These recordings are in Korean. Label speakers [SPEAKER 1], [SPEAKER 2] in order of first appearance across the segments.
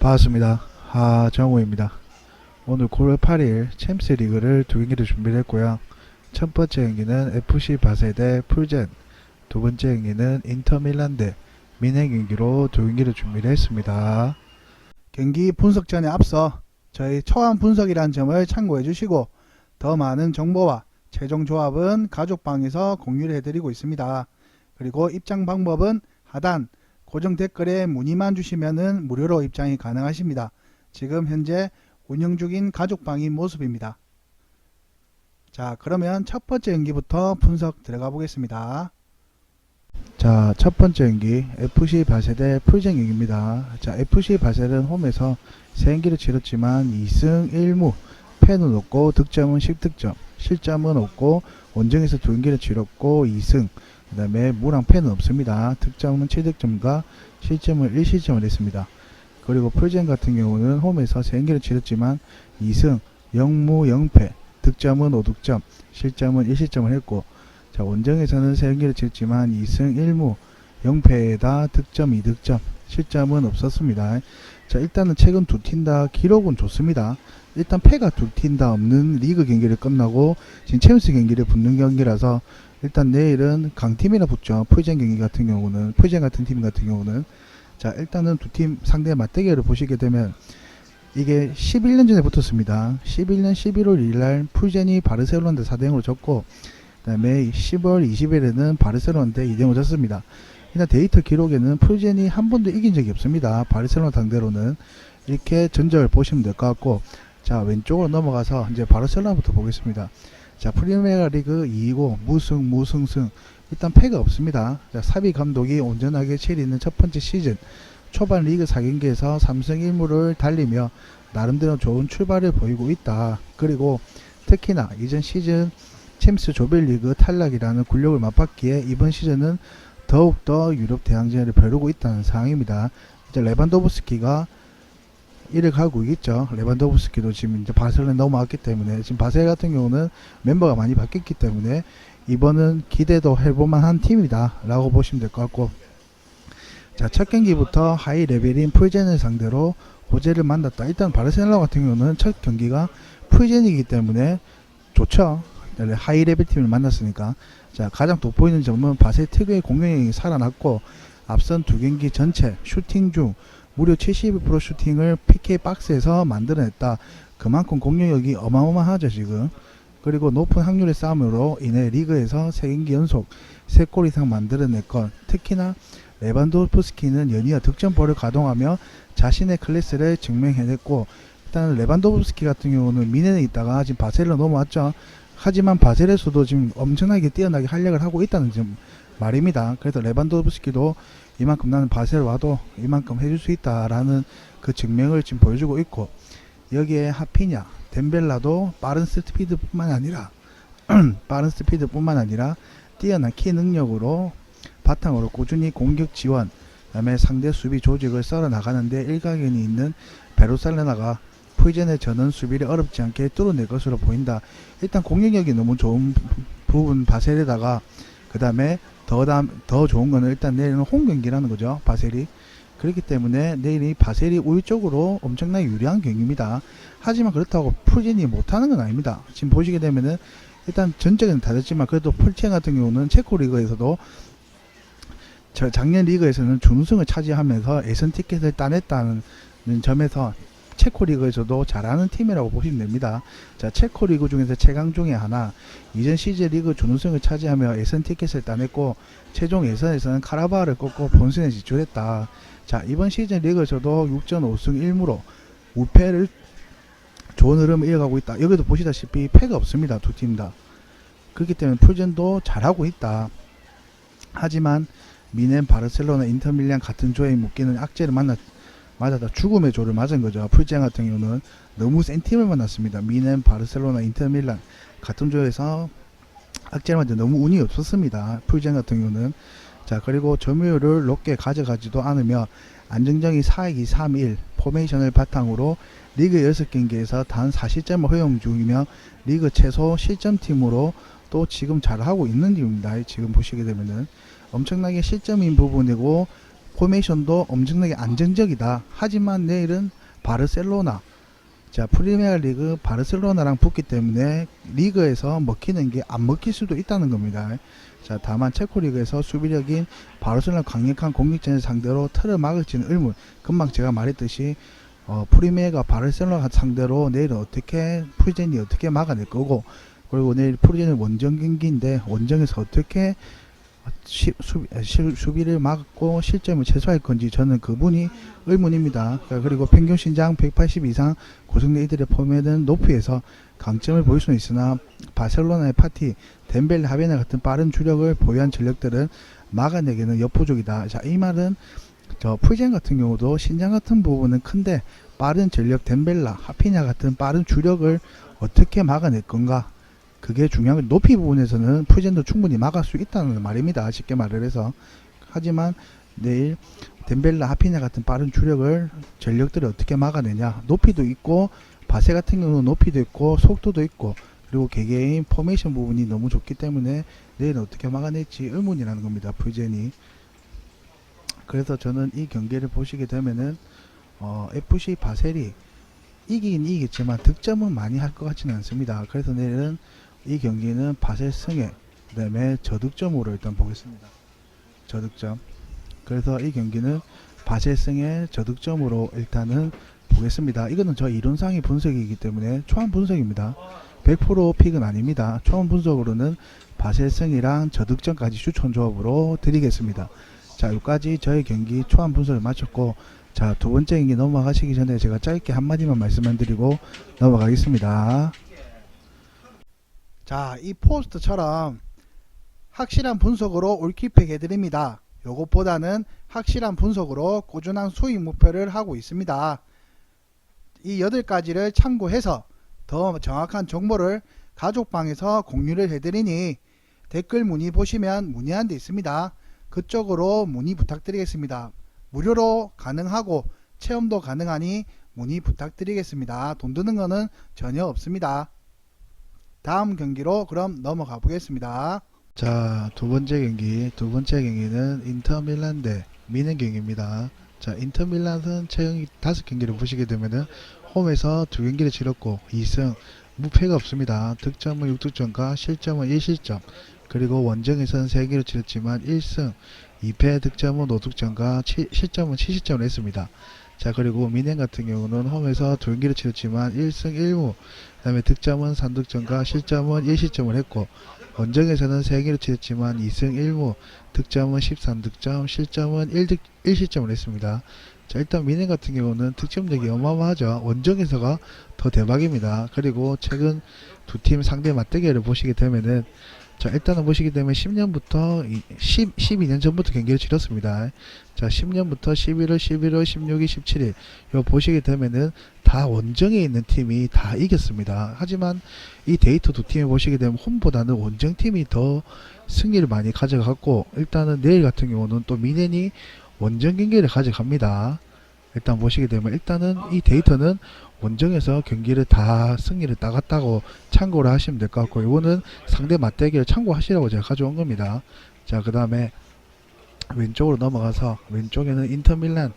[SPEAKER 1] 반갑습니다. 정우입니다. 오늘 9월 8일 챔스 리그를 두 경기를 준비를 했고요. 첫 번째 경기는 FC 바세 대 풀젠, 두 번째 경기는 인터밀란 대 미네 경기로 두 경기를 준비를 했습니다. 경기 분석 전에 앞서 저희 초안 분석이라는 점을 참고해 주시고 더 많은 정보와 최종 조합은 가족방에서 공유를 해드리고 있습니다. 그리고 입장 방법은 하단 고정 댓글에 문의만 주시면 무료로 입장이 가능하십니다. 지금 현재 운영 중인 가족방인 모습입니다. 자, 그러면 첫 번째 경기부터 분석 들어가 보겠습니다. 자, 첫 번째 경기 FC 바세 대 풀젠 경기입니다. 자, FC 바세는 홈에서 3경기를 치렀지만 2승 1무, 패는 없고 득점은 10득점, 실점은 없고 원정에서 2경기를 치렀고 2승, 그 다음에 무랑 패는 없습니다. 득점은 7득점과 실점을 1실점을 했습니다. 그리고 풀젠 같은 경우는 홈에서 3경기를 치렀지만 2승 0무 0패, 득점은 5득점, 실점은 1실점을 했고, 자, 원정에서는 3경기를 치렀지만 2승 1무 0패에다 득점 2득점, 실점은 없었습니다. 자, 일단은 최근 두 팀 다 기록은 좋습니다. 일단 패가 두 팀 다 없는 리그 경기를 끝나고 지금 챔스 경기를 붙는 경기라서 일단 내일은 강팀이라 붙죠. 풀젠 경기 같은 경우는, 풀젠 같은 팀 같은 경우는. 자, 일단은 두 팀 상대 맞대결을 보시게 되면 이게 11년 전에 붙었습니다. 11년 11월 1일날 풀젠이 바르셀로나한테 4대0으로 졌고, 그 다음에 10월 20일에는 바르셀로나한테 2대0으로 졌습니다. 일단 데이터 기록에는 풀젠이 한 번도 이긴 적이 없습니다. 바르셀로나 상대로는. 이렇게 전적을 보시면 될 것 같고, 자, 왼쪽으로 넘어가서 이제 바르셀로나부터 보겠습니다. 자, 프리메라 리그 2위고 무승승, 일단 패가 없습니다. 자, 사비 감독이 온전하게 치르는 첫 번째 시즌 초반 리그 4경기에서 3승 1무를 달리며 나름대로 좋은 출발을 보이고 있다. 그리고 특히나 이전 시즌 챔스 조별리그 탈락이라는 굴욕을 맛봤기에 이번 시즌은 더욱더 유럽 대항전을 벼르고 있다는 상황입니다. 이제 레반도프스키가 이를 가고 있죠. 레반도프스키도 지금 이제 바셀에 넘어왔기 때문에, 지금 바셀 같은 경우는 멤버가 많이 바뀌었기 때문에 이번은 기대도 해볼만한 팀이다 라고 보시면 될 것 같고, 자, 첫 경기부터 하이 레벨인 풀젠을 상대로 호제를 만났다. 일단 바르셀로나 같은 경우는 첫 경기가 풀젠이기 때문에 좋죠. 하이 레벨 팀을 만났으니까. 자, 가장 돋보이는 점은 바셀 특유의 공격력이 살아났고, 앞선 두 경기 전체 슈팅 중 무려 72% 슈팅을 PK 박스에서 만들어냈다. 그만큼 공격력이 어마어마하죠 지금. 그리고 높은 확률의 싸움으로 인해 리그에서 3경기 연속 3골 이상 만들어냈건, 특히나 레반도프스키는 연이어 득점볼을 가동하며 자신의 클래스를 증명해냈고, 일단 레반도프스키 같은 경우는 미넨에 있다가 지금 바셀로 넘어왔죠. 하지만 바셀에서도 지금 엄청나게 뛰어나게 활약을 하고 있다는 점 말입니다. 그래서 레반도프스키도 이만큼 나는 바셀 와도 이만큼 해줄 수 있다라는 그 증명을 지금 보여주고 있고, 여기에 하피냐, 덴벨라도 빠른 스피드뿐만 아니라 뛰어난 키 능력으로 바탕으로 꾸준히 공격 지원, 그다음에 상대 수비 조직을 썰어 나가는데 일가견이 있는 베르셀로나가 풀젠의 저는 수비를 어렵지 않게 뚫어낼 것으로 보인다. 일단 공격력이 너무 좋은 부분 바셀에다가, 그 다음에 더 좋은 거는 일단 내일은 홈 경기라는 거죠. 바셀이. 그렇기 때문에 내일이 바셀이 우위 쪽으로 엄청나게 유리한 경기입니다. 하지만 그렇다고 풀젠이 못하는 건 아닙니다. 지금 보시게 되면은 일단 전적은 다르지만 그래도 풀젠 같은 경우는 체코 리그에서도 작년 리그에서는 준우승을 차지하면서 예선 티켓을 따냈다는 점에서 체코 리그에서도 잘하는 팀이라고 보시면 됩니다. 자, 체코 리그 중에서 최강 중에 하나, 이전 시즌 리그 준우승을 차지하며 예선 티켓을 따냈고 최종 예선에서는 카라바오를 꺾고 본선에 진출했다. 자, 이번 시즌 리그에서도 6전 5승 1무로 우패를 좋은 흐름을 이어가고 있다. 여기도 보시다시피 패가 없습니다. 두 팀 다. 그렇기 때문에 풀젠도 잘하고 있다. 하지만 미넨, 바르셀로나, 인터밀란 같은 조에 묶이는 악재를 맞았다. 죽음의 조를 맞은 거죠. 풀젠 같은 경우는 너무 센 팀을 만났습니다. 미넨, 바르셀로나, 인터밀란 같은 조에서 악재를 맞아 너무 운이 없었습니다. 풀젠 같은 경우는. 자, 그리고 점유율을 높게 가져가지도 않으며 안정적인 4-2, 3-1 포메이션을 바탕으로 리그 6경기에서 단 4실점을 허용 중이며 리그 최소 실점팀으로 또 지금 잘하고 있는 팀입니다. 지금 보시게 되면은 엄청나게 실점인 부분이고 포메이션도 엄청나게 안정적이다. 하지만 내일은 바르셀로나, 자 프리미어리그 바르셀로나랑 붙기 때문에 리그에서 먹히는 게 안 먹힐 수도 있다는 겁니다. 자 다만 체코리그에서 수비력인 바르셀로나 강력한 공격진을 상대로 틀을 막을지는 의문. 금방 제가 말했듯이 프리미어가 바르셀로나 상대로 내일은 어떻게 프리젠이 어떻게 막아낼 거고, 그리고 내일 프리젠은 원정 경기인데 원정에서 어떻게 수비를 막고 실점을 최소화할 건지 저는 그분이 의문입니다. 그리고 평균 신장 180 이상 고성내 이들의 포맷은 높이에서 강점을 보일 수는 있으나 바르셀로나의 파티, 덴벨레, 하베나 같은 빠른 주력을 보유한 전력들은 막아내기는 역부족이다. 자, 이 말은 프리젠 같은 경우도 신장 같은 부분은 큰데 빠른 전력 덴벨라, 하피냐 같은 빠른 주력을 어떻게 막아낼 건가? 그게 중요한 건 높이 부분에서는 프리젠도 충분히 막을 수 있다는 말입니다. 쉽게 말을 해서. 하지만 내일 덴벨라, 하피냐 같은 빠른 주력을 전력들이 어떻게 막아내냐. 높이도 있고 바세 같은 경우는 높이도 있고 속도도 있고 그리고 개개인 포메이션 부분이 너무 좋기 때문에 내일은 어떻게 막아낼지 의문이라는 겁니다. 프리젠이. 그래서 저는 이 경기를 보시게 되면은 FC 바셀이 이기긴 이기겠지만 득점은 많이 할 것 같지는 않습니다. 그래서 내일은 이 경기는 바셀 승에, 그 다음에 저득점으로 일단 보겠습니다. 저득점. 그래서 이 경기는 바셀 승에 저득점으로 일단은 보겠습니다. 이거는 저 이론상의 분석이기 때문에 초안 분석입니다. 100% 픽은 아닙니다. 초안 분석으로는 바셀 승이랑 저득점까지 추천 조합으로 드리겠습니다. 자, 여기까지 저희 경기 초안 분석을 마쳤고, 자, 두 번째 경기 넘어가시기 전에 제가 짧게 한마디만 말씀을 드리고 넘어가겠습니다. 자, 이 포스트처럼 확실한 분석으로 올킬팩 해드립니다. 요것보다는 확실한 분석으로 꾸준한 수익 목표를 하고 있습니다. 이 8가지를 참고해서 더 정확한 정보를 가족방에서 공유를 해드리니 댓글 문의 보시면 문의한 데 있습니다. 그쪽으로 문의 부탁드리겠습니다. 무료로 가능하고 체험도 가능하니 문의 부탁드리겠습니다. 돈 드는 거는 전혀 없습니다. 다음 경기로 그럼 넘어가 보겠습니다. 자, 두 번째 경기는 인터밀란 대 미넨 경기입니다. 자, 인터밀란은 최근 5경기를 보시게 되면은 홈에서 2경기를 치렀고 2승, 무패가 없습니다. 득점은 6득점과 실점은 1실점, 그리고 원정에서는 3경기를 치렀지만 1승 2패, 득점은 5득점과 실점은 7실점을 했습니다. 자, 그리고 미넨 같은 경우는 홈에서 2경기를 치렀지만 1승 1무, 그 다음에 득점은 3득점과 실점은 1실점을 했고, 원정에서는 3경기를 치렀지만 2승 1무, 득점은 13득점, 실점은 1실점을 했습니다. 자, 일단 미넨 같은 경우는 득점력이 어마어마하죠. 원정에서가 더 대박입니다. 그리고 최근 두 팀 상대 맞대결을 보시게 되면은, 자, 일단은 보시게 되면 10년부터 12년 전부터 경기를 치렀습니다. 자, 10년부터 11월, 11월, 16일, 17일 요 보시게 되면은 다 원정에 있는 팀이 다 이겼습니다. 하지만 이 데이터 두 팀을 보시게 되면 홈보다는 원정팀이 더 승리를 많이 가져갔고, 일단은 내일 같은 경우는 또 미넨이 원정 경기를 가져갑니다. 일단 보시게 되면 일단은 이 데이터는 원정에서 경기를 다 승리를 따갔다고 참고를 하시면 될 것 같고, 이거는 상대 맞대결 참고하시라고 제가 가져온 겁니다. 자, 그 다음에 왼쪽으로 넘어가서 왼쪽에는 인터밀란.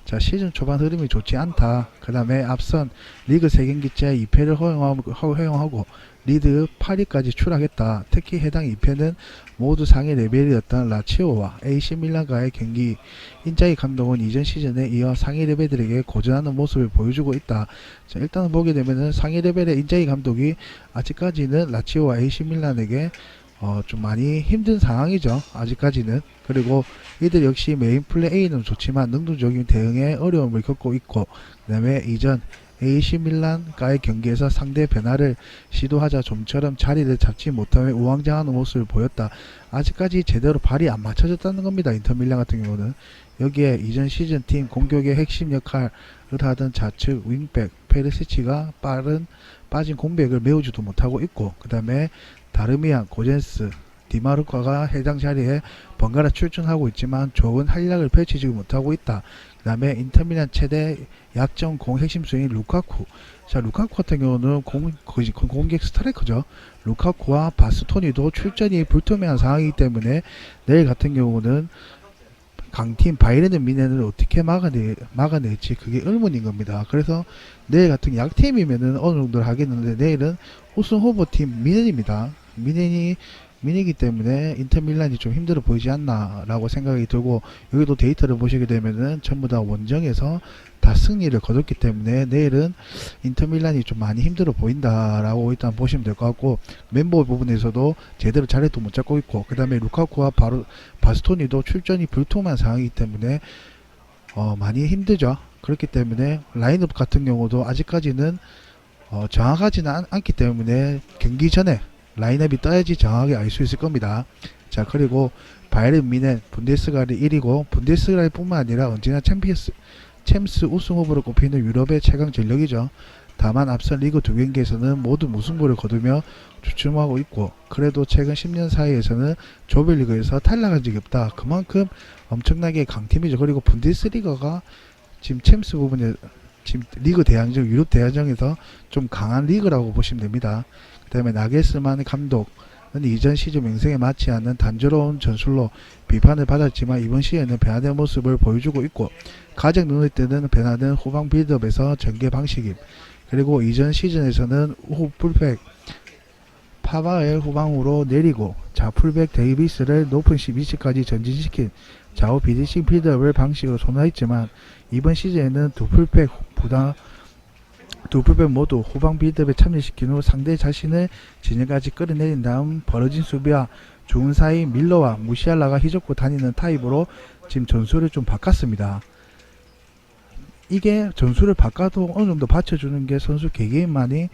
[SPEAKER 1] 자, 시즌 초반 흐름이 좋지 않다. 그 다음에 앞선 리그 3경기째 2패를 허용하고 리드 8위까지 추락했다. 특히 해당 2패는 모두 상위 레벨이었던 라치오와 AC밀란과의 경기. 인자이 감독은 이전 시즌에 이어 상위 레벨들에게 고전하는 모습을 보여주고 있다. 자, 일단은 보게 되면은 상위 레벨의 인자이 감독이 아직까지는 라치오와 AC밀란에게 좀 많이 힘든 상황이죠. 아직까지는. 그리고 이들 역시 메인 플레이는 좋지만 능동적인 대응에 어려움을 겪고 있고, 그 다음에 이전 AC 밀란과의 경기에서 상대 변화를 시도하자 좀처럼 자리를 잡지 못하며 우왕좌왕하는 모습을 보였다. 아직까지 제대로 발이 안 맞춰졌다는 겁니다. 인터밀란 같은 경우는. 여기에 이전 시즌 팀 공격의 핵심 역할을 하던 좌측 윙백 페르시치가 빠진 공백을 메우지도 못하고 있고, 그 다음에 다르미안, 고젠스, 디마르카가 해당 자리에 번갈아 출전하고 있지만 좋은 활약을 펼치지 못하고 있다. 그 다음에 인터밀란 최대 약점 공 핵심 수인 루카쿠. 자, 루카쿠 같은 경우는 공격 스트라이커죠. 루카쿠와 바스토니도 출전이 불투명한 상황이기 때문에 내일 같은 경우는 강팀 바이에른 미넨을 어떻게 막아낼지 그게 의문인 겁니다. 그래서 내일 같은 약팀이면은 어느 정도 하겠는데 내일은 우승 후보팀 미넨입니다. 미넨이기 때문에 인터밀란이 좀 힘들어 보이지 않나 라고 생각이 들고, 여기도 데이터를 보시게 되면은 전부 다 원정에서 다 승리를 거뒀기 때문에 내일은 인터밀란이 좀 많이 힘들어 보인다 라고 일단 보시면 될 것 같고, 멤버 부분에서도 제대로 자리도 못 잡고 있고, 그 다음에 루카쿠와 바스토니도 출전이 불투명한 상황이기 때문에 많이 힘들죠. 그렇기 때문에 라인업 같은 경우도 아직까지는 정확하지는 않기 때문에 경기 전에 라인업이 떠야지 정확하게 알 수 있을 겁니다. 자, 그리고 바이에른 미넨 분데스리가를 1위고, 분데스리가 뿐만 아니라 언제나 챔스 우승 후보로 꼽히는 유럽의 최강 전력이죠. 다만 앞선 리그 두 경기에서는 모두 무승부를 거두며 주춤하고 있고, 그래도 최근 10년 사이에서는 조별리그에서 탈락한 적이 없다. 그만큼 엄청나게 강팀이죠. 그리고 분데스리가가 지금 챔스 부분에 지금 리그 대항전, 유럽 대항전에서 좀 강한 리그라고 보시면 됩니다. 그 다음에 나겔스만 감독은 이전 시즌 명성에 맞지 않는 단조로운 전술로 비판을 받았지만 이번 시즌에는 변화된 모습을 보여주고 있고, 가장 눈에 띄는 변화는 후방 빌드업에서 전개 방식임. 그리고 이전 시즌에서는 풀백 파바엘 후방으로 내리고 좌풀백 데이비스를 높은 위치까지 전진시킨 좌우 비디싱 빌드업을 방식으로 선호했지만, 이번 시즌에는 두 풀백 모두 후방 빌드업에 참여시킨 후 상대 자신을 진영까지 끌어내린 다음 벌어진 수비와 중은 사이 밀러와 무시알라가 휘젓고 다니는 타입으로 지금 전술을 좀 바꿨습니다. 이게 전술을 바꿔도 어느 정도 받쳐주는 게 선수 개개인만이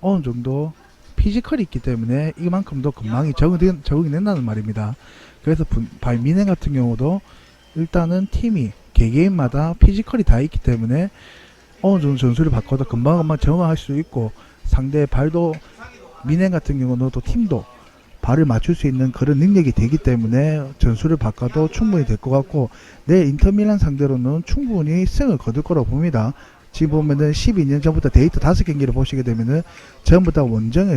[SPEAKER 1] 어느 정도 피지컬이 있기 때문에 이만큼도 금방이 적응이 된다는 말입니다. 그래서 미넨 같은 경우도 일단은 팀이 개개인마다 피지컬이 다 있기 때문에 어느 정도 전술을 바꿔도 금방금방 정화할 수 있고, 상대의 발도 미넨 같은 경우는 또 팀도 발을 맞출 수 있는 그런 능력이 되기 때문에 전술을 바꿔도 충분히 될 것 같고, 내일 인터밀란 상대로는 충분히 승을 거둘 거라고 봅니다. 지금 보면은 12년 전부터 데이터 5경기를 보시게 되면은 전부 다 원정에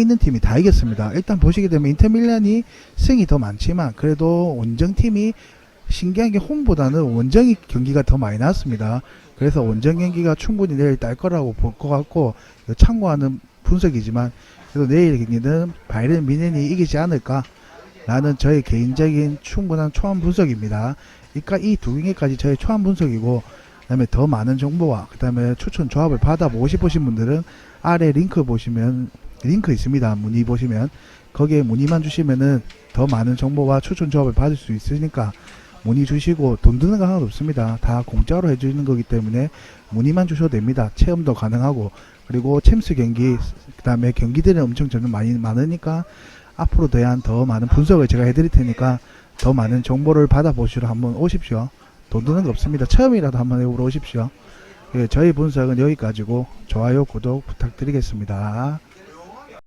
[SPEAKER 1] 있는 팀이 다 이겼습니다. 일단 보시게 되면 인터밀란이 승이 더 많지만 그래도 원정팀이 신기한 게 홈보다는 원정 경기가 더 많이 나왔습니다. 그래서 원정 경기가 충분히 내일 딸 거라고 볼 것 같고, 참고하는 분석이지만 그래도 내일 경기는 바이에른 미넨이 이기지 않을까 라는 저의 개인적인 충분한 초안 분석입니다. 그러니까 이 두 경기까지 저의 초안 분석이고, 그 다음에 더 많은 정보와 그 다음에 추천 조합을 받아보고 싶으신 분들은 아래 링크 있습니다. 문의 보시면 거기에 문의만 주시면은 더 많은 정보와 추천 조합을 받을 수 있으니까 문의 주시고, 돈 드는 거 하나도 없습니다. 다 공짜로 해주는 거기 때문에 문의만 주셔도 됩니다. 체험도 가능하고, 그리고 챔스 경기 그 다음에 경기들이 엄청 저는 많으니까 앞으로 대한 더 많은 분석을 제가 해드릴 테니까 더 많은 정보를 받아보시러 한번 오십시오. 돈 드는 거 없습니다. 처음이라도 한번 해보러 오십시오. 예, 저희 분석은 여기까지고 좋아요 구독 부탁드리겠습니다.